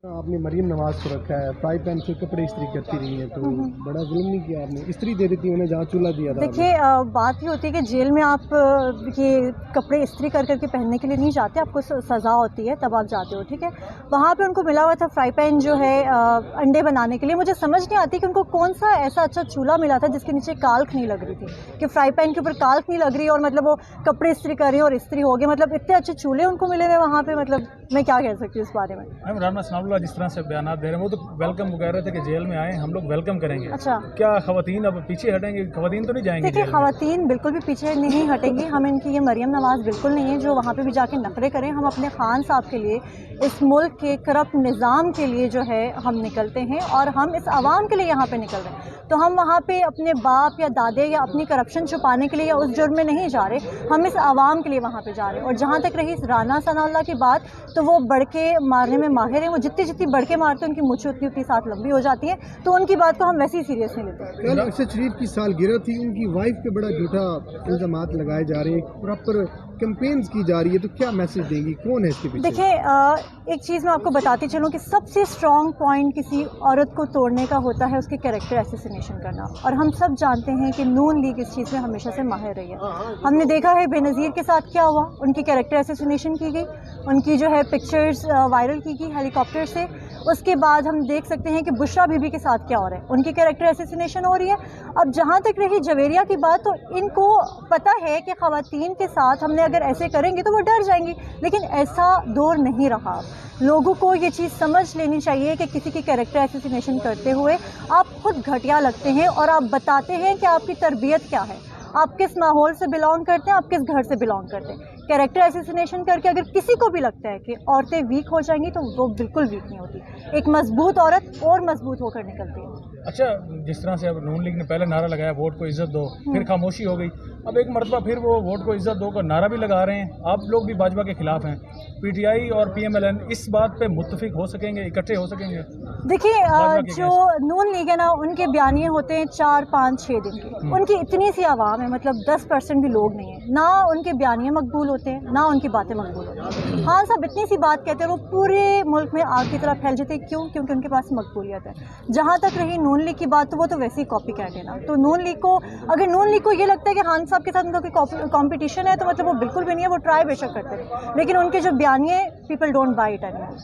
آپ نے مریم نواز کو رکھا ہے، فرائی پین سے کپڑے استری کرتی رہی ہیں، تو بڑا ظلم نہیں کیا آپ نے؟ استری دے دیتی انہیں جہاں چولہا دیا تھا۔ دیکھیے بات یہ ہوتی ہے کہ جیل میں آپ یہ کپڑے استری کر کے پہننے کے لیے نہیں جاتے، آپ کو سزا ہوتی ہے تب آپ جاتے ہو، ٹھیک ہے۔ وہاں پہ ان کو ملا ہوا تھا فرائی پین جو ہے انڈے بنانے کے لیے۔ مجھے سمجھ نہیں آتی کہ ان کو کون سا ایسا اچھا چولہا ملا تھا جس کے نیچے کالک نہیں لگ رہی تھی، کہ فرائی پین کے اوپر کالک نہیں لگ رہی اور مطلب وہ کپڑے استری کر رہی ہیں اور استری ہو گئے۔ مطلب اتنے اچھے چولہے ان کو ملے ہوئے وہاں پہ، مطلب میں کیا کہہ سکتی ہوں اس بارے میں۔ رانا ثناء اللہ جس طرح سے بیانات دے رہے ہیں وہ تو ویلکم وہ کہہ رہے تھے کہ جیل میں آئے ہم لوگ ویلکم کریں گے۔ اچھا، کیا خواتین اب پیچھے ہٹیں گے؟ خواتین تو نہیں جائیں گے دیکھیے جیل میں؟ خواتین بالکل بھی پیچھے نہیں ہٹیں گی۔ ہم ان کی یہ مریم نواز بالکل نہیں ہے جو وہاں پہ بھی جا کے نخرے کریں۔ ہم اپنے خان صاحب کے لیے، اس ملک کے کرپٹ نظام کے لیے جو ہے ہم نکلتے ہیں، اور ہم اس عوام کے لیے یہاں پہ نکل رہے ہیں۔ تو ہم وہاں پہ اپنے باپ یا دادے یا اپنی کرپشن چھپانے کے لیے یا اس جرم میں نہیں جا رہے، ہم اس عوام کے لیے وہاں پہ جا رہے ہیں۔ اور جہاں تک رہی رانا ثناء اللہ کی بات، تو وہ بڑھ کے مارنے میں ماہر ہیں۔ وہ جتنی بڑھ کے مارتے ہیں ان کی مچھ اتنی ساتھ لمبی ہو جاتی ہے، تو ان کی بات کو ہم ویسے ہی سیریس نہیں لیتے۔ کل ارشد شریف کی سالگرہ تھی، ان کی وائف پہ بڑا جھوٹا الزامات لگائے جا رہے ہیں، پراپر کیمپینز کی جا رہی ہے، تو کیا میسج دیں گی؟ کون ہے اس کے پیچھے؟ دیکھیں ایک چیز میں آپ کو بتاتی چلوں کہ سب سے اسٹرانگ پوائنٹ کسی عورت کو توڑنے کا ہوتا ہے اس کے کیریکٹر ایسیسینیشن کرنا، اور ہم سب جانتے ہیں کہ نون لیگ اس چیز میں ہمیشہ سے ماہر رہی ہے۔ ہم نے دیکھا ہے بے نظیر کے ساتھ کیا ہوا، ان کی کیریکٹر ایسیسینیشن کی گئی، ان کی جو ہے پکچرز وائرل کی گئی ہیلی کاپٹر سے۔ اس کے بعد ہم دیکھ سکتے ہیں کہ بشرا بی بی کے ساتھ کیا ہو رہا ہے، ان کی کیریکٹر ایسیسینیشن ہو رہی ہے۔ اب جہاں تک رہی جویریہ کی بات، تو ان کو پتہ ہے کہ خواتین کے ساتھ ہم نے اگر ایسے کریں گے تو وہ ڈر جائیں گی، لیکن ایسا دور نہیں رہا۔ لوگوں کو یہ چیز سمجھ لینی چاہیے کہ کسی کی کیریکٹر ایسیسینیشن کرتے ہوئے آپ خود گھٹیا لگتے ہیں، اور آپ بتاتے ہیں کہ آپ کی تربیت کیا ہے، آپ کس ماحول سے بلانگ کرتے ہیں، آپ کس گھر سے بلانگ کرتے ہیں۔ کیریکٹر ایسیسینیشن کر کے اگر کسی کو بھی لگتا ہے کہ عورتیں ویک ہو جائیں گی، تو وہ بالکل ویک نہیں ہوتی۔ ایک مضبوط عورت اور مضبوط ہو کر نکلتی ہے۔ اچھا، جس طرح سے اب نون لیگ نے پہلے نعرہ لگایا ووٹ کو عزت دو، پھر خاموشی ہو گئی، اب ایک مرتبہ پھر وہ ووٹ کو عزت دو کا نعرہ بھی لگا رہے ہیں۔ آپ لوگ بھی بھاجپا کے خلاف ہیں، پی ٹی آئی اور پی ایم ایل این اس بات پہ متفق ہو سکیں گے، اکٹھے ہو سکیں گے؟ دیکھیے جو نون لیگ ہے نا، ان کے بیانیے ہوتے ہیں 4 5 6 دن کے، ان کی اتنی سی عوام ہے، مطلب 10% بھی لوگ نہیں ہیں، نہ ان کے بیانیے مقبول ہوتے ہیں نہ ان کی باتیں مقبول ہوتی ہیں۔ ہاں صاحب اتنی سی بات کہتے ہیں، وہ پورے ملک میں آگ کی طرح پھیل جاتے ہیں۔ کیوں؟ کیونکہ ان کے پاس مقبولیت ہے۔ جہاں تک رہی نون لیگ کی بات، تو وہ تو ویسے ہی کاپی کیٹ ہے نا۔ تو نون لیگ کو، اگر نون لیگ کو یہ لگتا ہے کہ خان صاحب کے ساتھ ان کا کوئی کمپٹیشن ہے، تو مطلب وہ بالکل بھی نہیں ہے، وہ ٹرائی بے شک کرتے ہیں، لیکن ان کے جو بیانیے people don't buy it any more.